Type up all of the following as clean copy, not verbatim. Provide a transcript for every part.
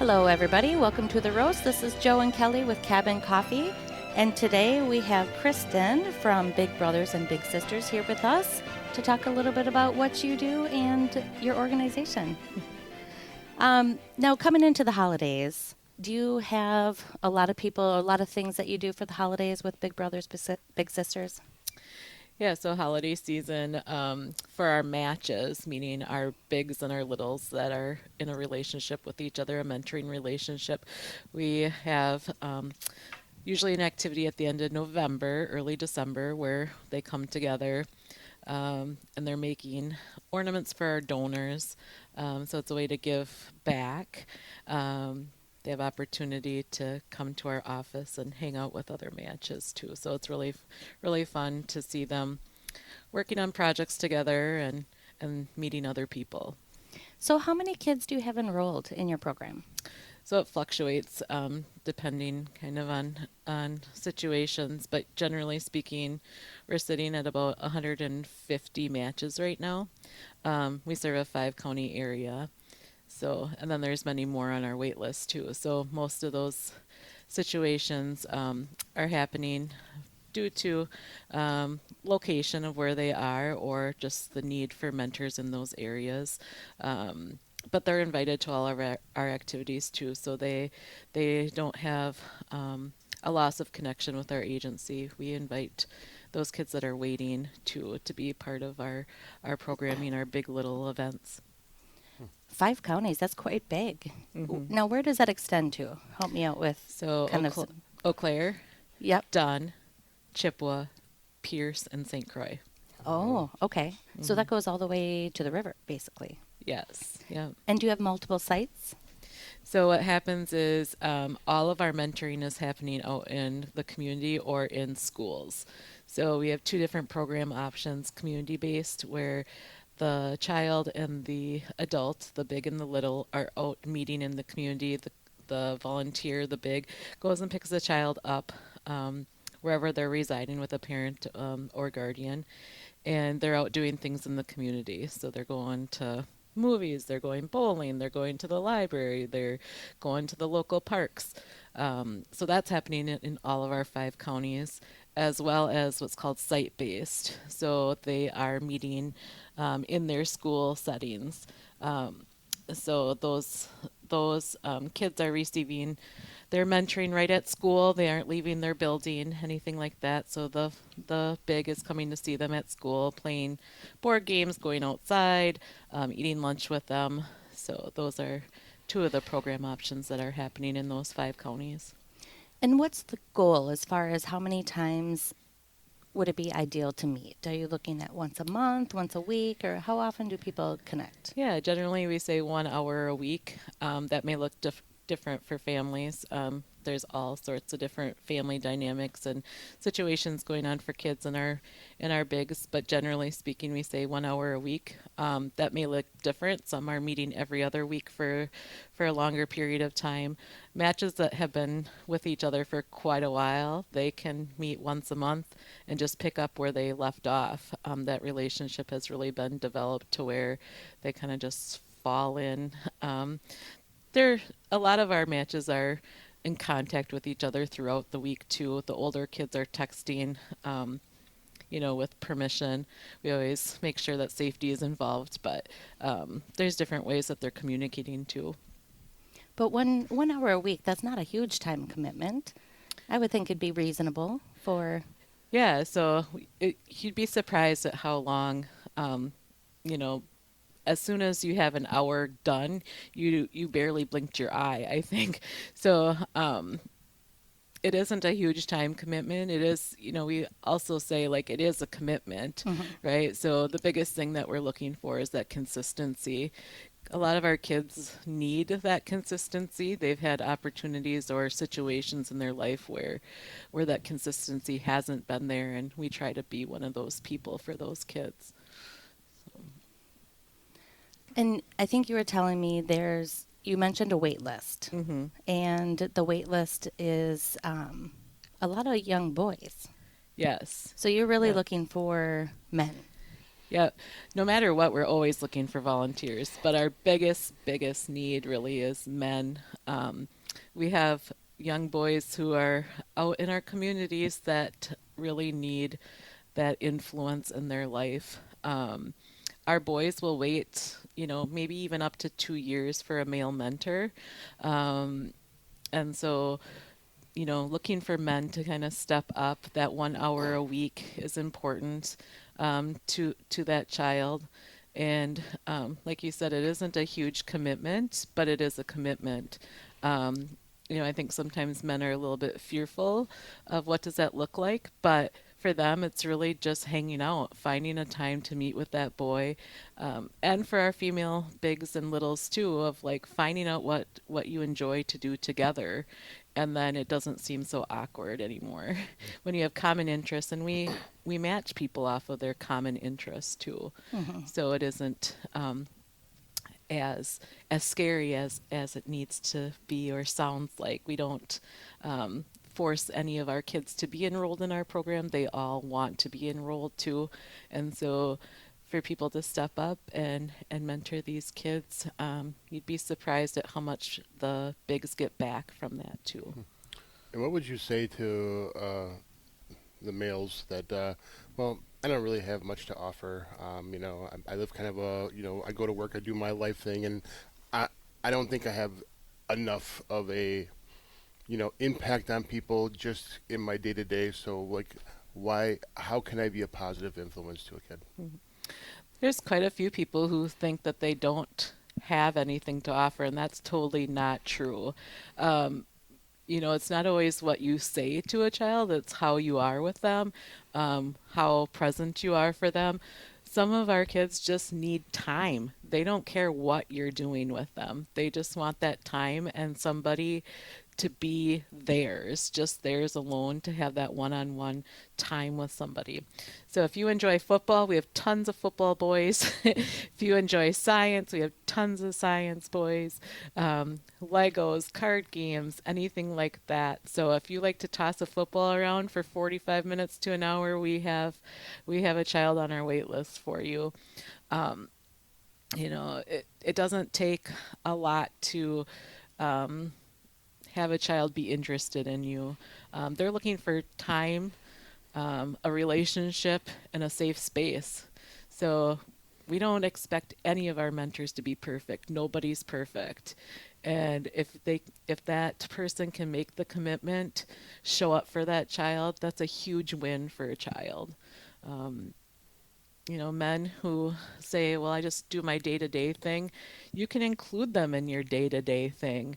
Hello, everybody. Welcome to The Roast. This is Joe and Kelly with Cabin Coffee. And today we have Kristin from Big Brothers and Big Sisters here with us to talk a little bit about what you do and your organization. Now, coming into the holidays, do you have a lot of people, a lot of things that you do for the holidays with Big Brothers, Big Sisters? Yeah, so holiday season for our matches, meaning our bigs and our littles that are in a relationship with each other, a mentoring relationship, we have usually an activity at the end of November, early December, where they come together and they're making ornaments for our donors. So it's a way to give back. They have opportunity to come to our office and hang out with other matches too. So it's really fun to see them working on projects together and meeting other people. So, how many kids do you have enrolled in your program? So it fluctuates depending kind of on situations, but generally speaking, we're sitting at about 150 matches right now. We serve a 5 county area. So, and then there's many more on our wait list too. So most of those situations are happening due to location of where they are or just the need for mentors in those areas. But they're invited to all of our activities too, so they don't have a loss of connection with our agency. We invite those kids that are waiting to be part of our programming, our big little events. 5 counties, that's quite big. Hmm. Now, where does that extend to? Help me out with So kind of. Eau Claire, Yep. Dunn, Chippewa, Pierce, and St. Croix. Oh, okay. So Mhm. that goes all the way to the river, basically. Yes, yeah. And do you have multiple sites? So what happens is all of our mentoring is happening out in the community or in schools. So we have two different program options, community-based, where the child and the adult, the big and the little, are out meeting in the community. The volunteer, the big, goes and picks the child up wherever they're residing with a parent or guardian, and they're out doing things in the community. So they're going to movies, they're going bowling, they're going to the library, they're going to the local parks. So that's happening in all of our 5 counties, as well as what's called site-based. So they are meeting in their school settings. So those kids are receiving their mentoring right at school. They aren't leaving their building, anything like that. So the big is coming to see them at school, playing board games, going outside, eating lunch with them. So those are two of the program options that are happening in those 5 counties. And what's the goal as far as how many times would it be ideal to meet? Are you looking at once a month, once a week, or how often do people connect? Yeah, generally we say 1 hour a week. That may look different for families. There's all sorts of different family dynamics and situations going on for kids in our bigs, but generally speaking, we say 1 hour a week. That may look different. Some are meeting every other week for a longer period of time. Matches that have been with each other for quite a while, they can meet once a month and just pick up where they left off. That relationship has really been developed to where they kind of just fall in. There, a lot of our matches are in contact with each other throughout the week too. The older kids are texting, with permission. We always make sure that safety is involved, but there's different ways that they're communicating too. But one hour a week, that's not a huge time commitment. I would think it'd be reasonable for. Yeah, so you'd be surprised at how long, you know, as soon as you have an hour done, you barely blinked your eye, I think. So it isn't a huge time commitment. It is, we also say like it is a commitment, Mhm. right? So the biggest thing that we're looking for is that consistency. A lot of our kids need that consistency. They've had opportunities or situations in their life where that consistency hasn't been there, and we try to be one of those people for those kids. And I think you were telling me you mentioned a wait list, Hmm. and the wait list is a lot of young boys. Yes. So you're really Yeah. looking for men. Yeah, no matter what, we're always looking for volunteers, but our biggest need really is men. We have young boys who are out in our communities that really need that influence in their life. Our boys will wait, maybe even up to 2 years for a male mentor. And so, looking for men to kind of step up. That 1 hour a week is important to that child. And like you said, it isn't a huge commitment, but it is a commitment. I think sometimes men are a little bit fearful of what does that look like, but for them, it's really just hanging out, finding a time to meet with that boy, and for our female bigs and littles too, of like finding out what you enjoy to do together, and then it doesn't seem so awkward anymore when you have common interests, and we match people off of their common interests too, so it isn't as scary as it needs to be or sounds like. We don't force any of our kids to be enrolled in our program. They all want to be enrolled too, and so for people to step up and mentor these kids, you'd be surprised at how much the bigs get back from that too. And what would you say to the males that, well, I don't really have much to offer. I live kind of I go to work, I do my life thing, and I, I don't think I have enough of a, impact on people just in my day to day. So, like, how can I be a positive influence to a kid? There's quite a few people who think that they don't have anything to offer, and that's totally not true. Um, it's not always what you say to a child, it's how you are with them, how present you are for them. Some of our kids just need time. They don't care what you're doing with them. They just want that time and somebody to be theirs, just theirs alone, to have that one on one time with somebody. So if you enjoy football, we have tons of football boys. If you enjoy science, we have tons of science boys. Legos, card games, anything like that. So if you like to toss a football around for 45 minutes to an hour, we have a child on our wait list for you. It doesn't take a lot to have a child be interested in you. They're looking for time, a relationship, and a safe space. So we don't expect any of our mentors to be perfect. Nobody's perfect. And if that person can make the commitment, show up for that child, that's a huge win for a child. Men who say, well, I just do my day to day thing, you can include them in your day to day thing.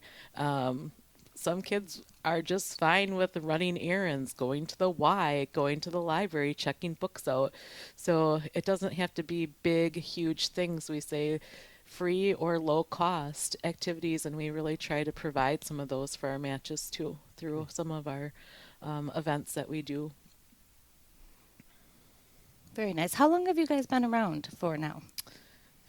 Some kids are just fine with running errands, going to the Y, going to the library, checking books out. So it doesn't have to be big, huge things. We say free or low cost activities, and we really try to provide some of those for our matches too through some of our events that we do. Very nice. How long have you guys been around for now?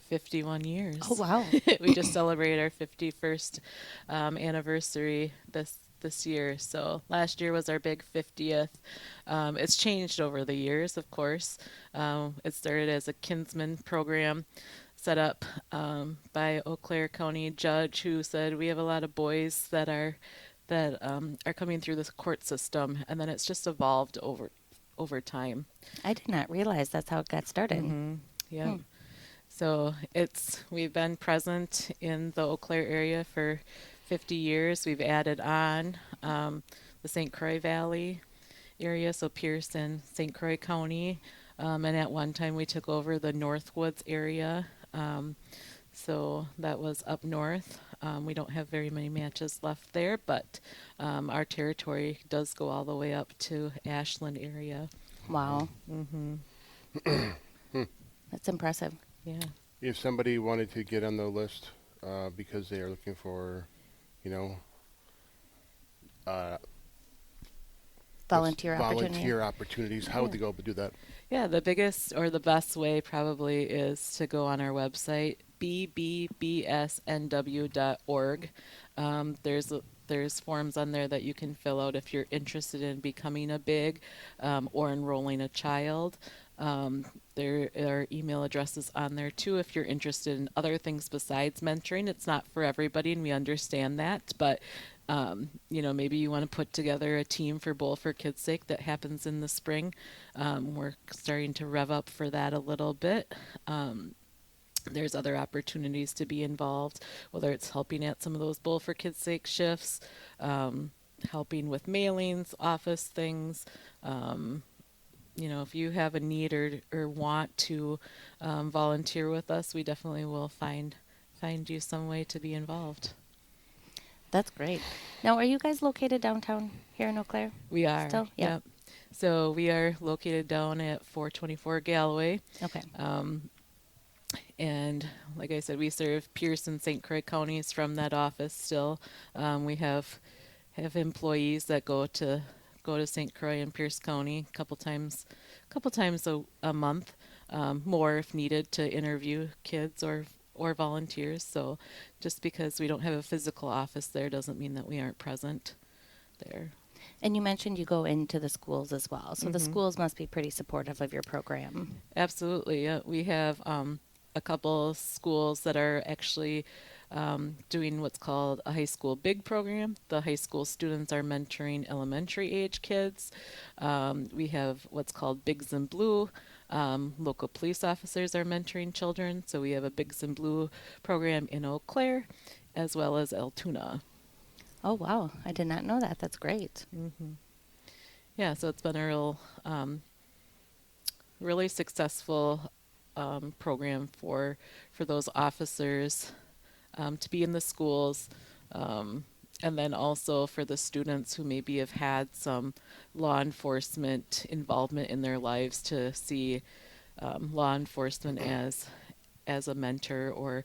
51 Oh, years. wow. We just celebrated our 51st anniversary this year. So last year was our big 50th. It's changed over the years, of course. It started as a Kinsman program set up by Eau Claire County judge who said we have a lot of boys that are coming through this court system, and then it's just evolved over time. I did not realize that's how it got started. Yeah. Hmm. So we've been present in the Eau Claire area for 50 years. We've added on the St. Croix Valley area, so Pierce and St. Croix County. And at one time we took over the Northwoods area. So that was up north. We don't have very many matches left there, but our territory does go all the way up to Ashland area. Wow. That's impressive. Yeah. If somebody wanted to get on the list because they are looking for, you know, uh, Volunteer opportunity. volunteer opportunities, how would they go to do that? Yeah, the biggest or the best way probably is to go on our website, bbbsnw.org. There's forms on there that you can fill out if you're interested in becoming a big or enrolling a child. There are email addresses on there too if you're interested in other things besides mentoring. It's not for everybody, and we understand that, but maybe you want to put together a team for Bowl for Kids' Sake that happens in the spring. We're starting to rev up for that a little bit. There's other opportunities to be involved, whether it's helping at some of those Bowl for Kids' Sake shifts, helping with mailings, office things. If you have a need or want to volunteer with us, we definitely will find you some way to be involved. That's great. Now, are you guys located downtown here in Eau Claire? We are. Still? Yeah. Yep. So we are located down at 424 Galloway. Okay. And like I said, we serve Pierce and St. Croix counties from that office still. We have employees that go to St. Croix and Pierce County a couple times a month, more if needed, to interview kids or volunteers. So just because we don't have a physical office there doesn't mean that we aren't present there. And you mentioned you go into the schools as well. So the schools must be pretty supportive of your program. Absolutely. Yeah. We have a couple schools that are actually doing what's called a high school big program. The high school students are mentoring elementary age kids. We have what's called Bigs in Blue. Local police officers are mentoring children. So we have a Bigs in Blue program in Eau Claire as well as Altoona. Oh, wow. I did not know that. That's great. Yeah, so it's been a really successful program for those officers to be in the schools, and then also for the students who maybe have had some law enforcement involvement in their lives to see law enforcement as a mentor or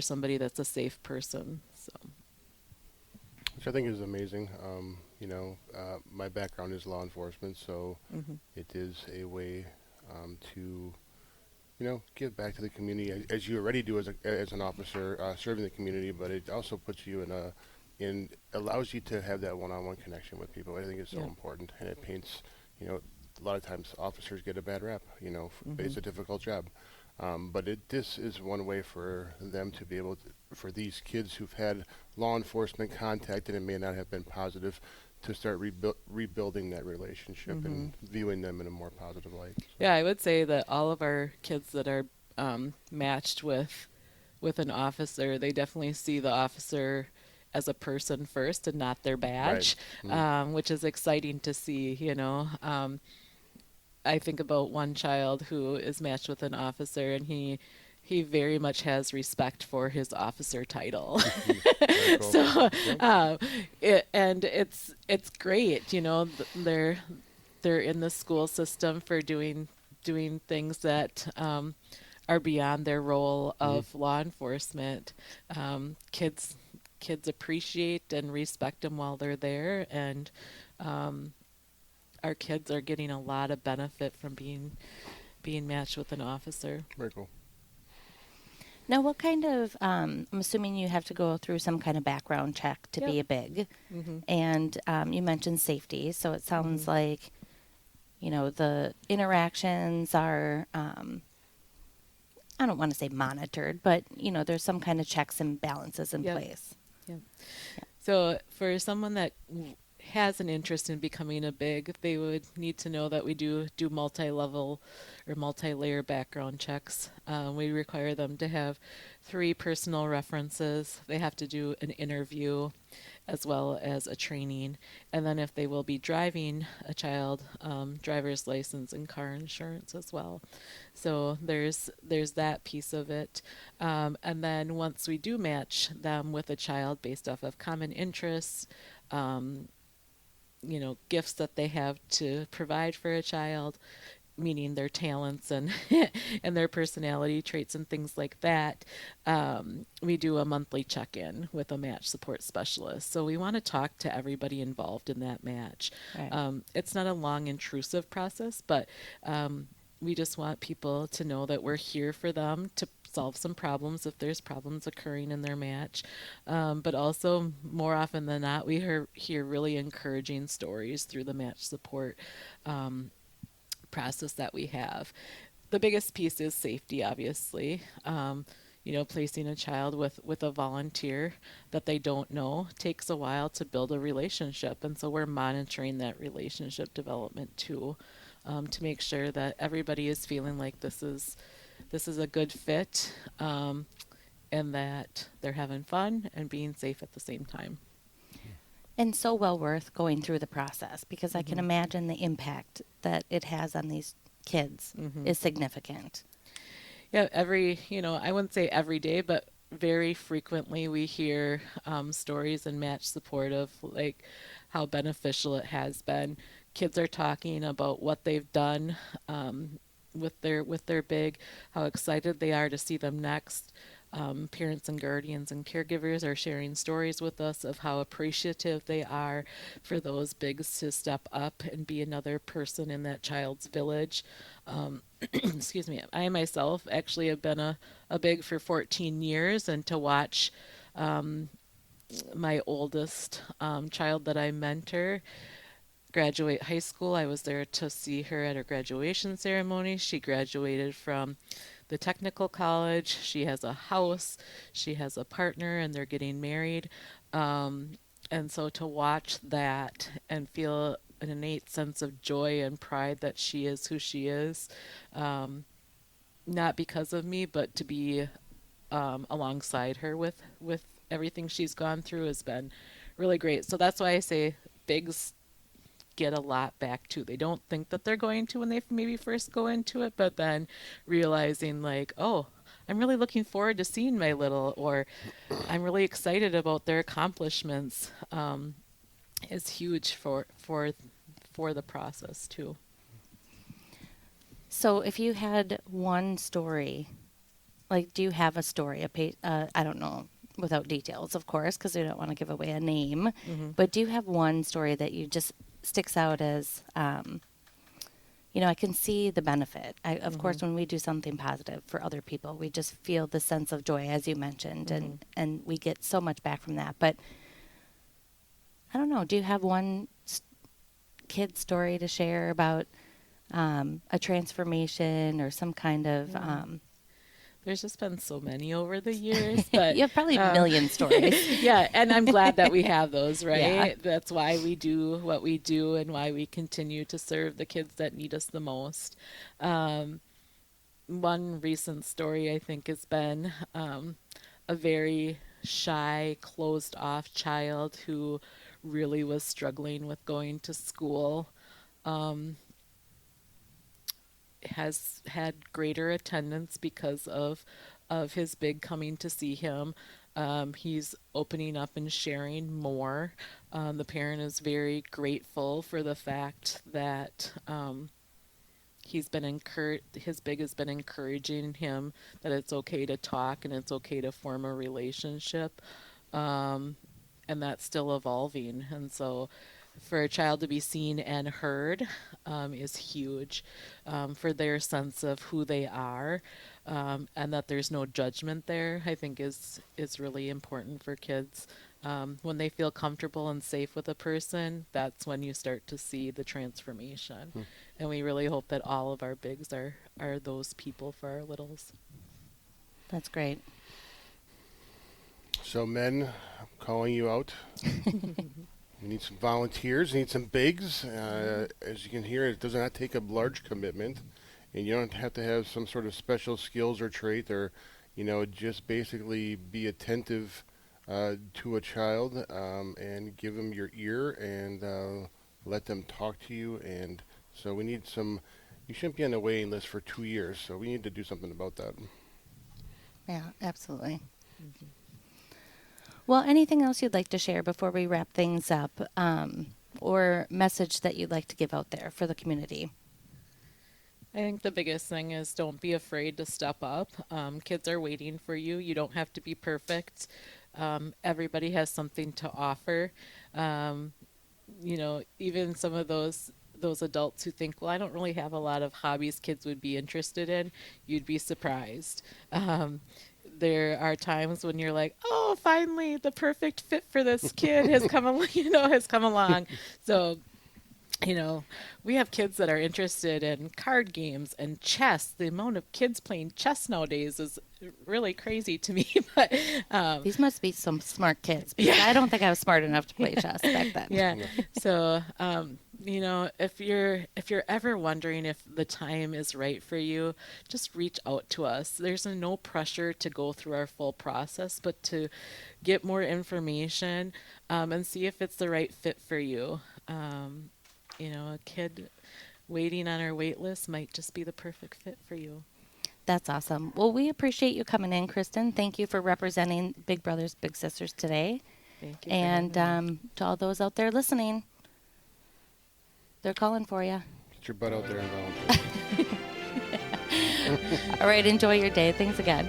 somebody that's a safe person. So. Which I think is amazing. My background is law enforcement, so it is a way to, give back to the community as you already do as an officer serving the community. But it also puts you allows you to have that one-on-one connection with people. I think it's so important, and it paints, a lot of times officers get a bad rap. It's a difficult job. But this is one way for them to be able to, for these kids who've had law enforcement contact and it may not have been positive, to start rebuilding that relationship and viewing them in a more positive light. So. Yeah, I would say that all of our kids that are matched with an officer, they definitely see the officer as a person first and not their badge, right. Which is exciting to see, I think about one child who is matched with an officer, and he very much has respect for his officer title. Cool. So, it's great, they're in the school system for doing things that are beyond their role of law enforcement. Kids appreciate and respect them while they're there, and our kids are getting a lot of benefit from being matched with an officer. Very cool. Now, what kind of, I'm assuming you have to go through some kind of background check to be a big. And you mentioned safety, so it sounds like, the interactions are, I don't want to say monitored, but, there's some kind of checks and balances in place. Yeah. So for someone that has an interest in becoming a big, they would need to know that we do multi-level or multi-layer background checks. We require them to have 3 personal references. They have to do an interview as well as a training. And then if they will be driving a child, driver's license and car insurance as well. So there's that piece of it. And then once we do match them with a child based off of common interests, gifts that they have to provide for a child, meaning their talents and and their personality traits and things like that, we do a monthly check-in with a match support specialist. So we want to talk to everybody involved in that match. Right. It's not a long, intrusive process, but we just want people to know that we're here for them to solve some problems if there's problems occurring in their match. But also, more often than not, we hear really encouraging stories through the match support process that we have. The biggest piece is safety, obviously. Placing a child with a volunteer that they don't know takes a while to build a relationship. And so we're monitoring that relationship development too, to make sure that everybody is feeling like this is a good fit, and that they're having fun and being safe at the same time. And so well worth going through the process because I can Mm-hmm. imagine the impact that it has on these kids Mm-hmm. is significant. Yeah, I wouldn't say every day, but very frequently we hear stories and match support of like how beneficial it has been. Kids are talking about what they've done, with their big, how excited they are to see them next. Parents and guardians and caregivers are sharing stories with us of how appreciative they are for those bigs to step up and be another person in that child's village. Excuse me. I myself actually have been a big for 14 years, and to watch my oldest child that I mentor graduate high school. I was there to see her at her graduation ceremony. She graduated from the technical college. She has a house. She has a partner, and they're getting married. And so to watch that and feel an innate sense of joy and pride that she is who she is, not because of me, but to be alongside her with everything she's gone through has been really great. So that's why I say bigs get a lot back too. They don't think that they're going to when they maybe first go into it, but then realizing like, oh, I'm really looking forward to seeing my little, or I'm really excited about their accomplishments, is huge for the process too. So if you had one story, like do you have a story, I don't know, without details, of course, because we don't want to give away a name, Hmm. but do you have one story that you just sticks out as, I can see the benefit. Of Hmm. course, when we do something positive for other people, we just feel the sense of joy, as you mentioned, Hmm. and we get so much back from that. But I don't know, do you have one kid story to share about a transformation or some kind of, There's just been so many over the years, but you have probably a um, million stories. yeah, and I'm glad that we have those, Yeah. right? That's why we do what we do and why we continue to serve the kids that need us the most. Um, One recent story I think has been a very shy, closed off child who really was struggling with going to school. Um, has had greater attendance because of his big coming to see him. He's opening up and sharing more. The parent is very grateful for the fact that his big has been encouraging him that it's okay to talk and it's okay to form a relationship. Um, and that's still evolving. And so for a child to be seen and heard is huge, for their sense of who they are, and that there's no judgment there. I think is really important for kids. When they feel comfortable and safe with a person, that's when you start to see the transformation. Hmm. And we really hope that all of our bigs are those people for our littles. That's great. So, men, I'm calling you out. We need some volunteers. We need some bigs. As you can hear, it does not take a large commitment, and you don't have to have some sort of special skills or trait, or just basically be attentive to a child, and give them your ear and let them talk to you. And so we need some. You shouldn't be on the waiting list for 2 years, so we need to do something about that. Yeah, absolutely. Mhm. Well, anything else you'd like to share before we wrap things up, or message that you'd like to give out there for the community? I think the biggest thing is don't be afraid to step up. Kids are waiting for you. You don't have to be perfect. Everybody has something to offer. Um, Even some of those adults who think, well, I don't really have a lot of hobbies kids would be interested in, you'd be surprised. There are times when you're like, oh, finally the perfect fit for this kid has come along, has come along. So you know, we have kids that are interested in card games and chess. The amount of kids playing chess nowadays is really crazy to me. But These must be some smart kids because yeah, I don't think I was smart enough to play chess back then. yeah. Yeah. So, if you're ever wondering if the time is right for you, just reach out to us. There's no pressure to go through our full process, but to get more information and see if it's the right fit for you. A kid waiting on our wait list might just be the perfect fit for you. That's awesome. Well, we appreciate you coming in, Kristen. Thank you for representing Big Brothers Big Sisters today. Thank you for And having me. to all those out there listening, they're calling for you. Get your butt out there and volunteer. All right, enjoy your day. Thanks again.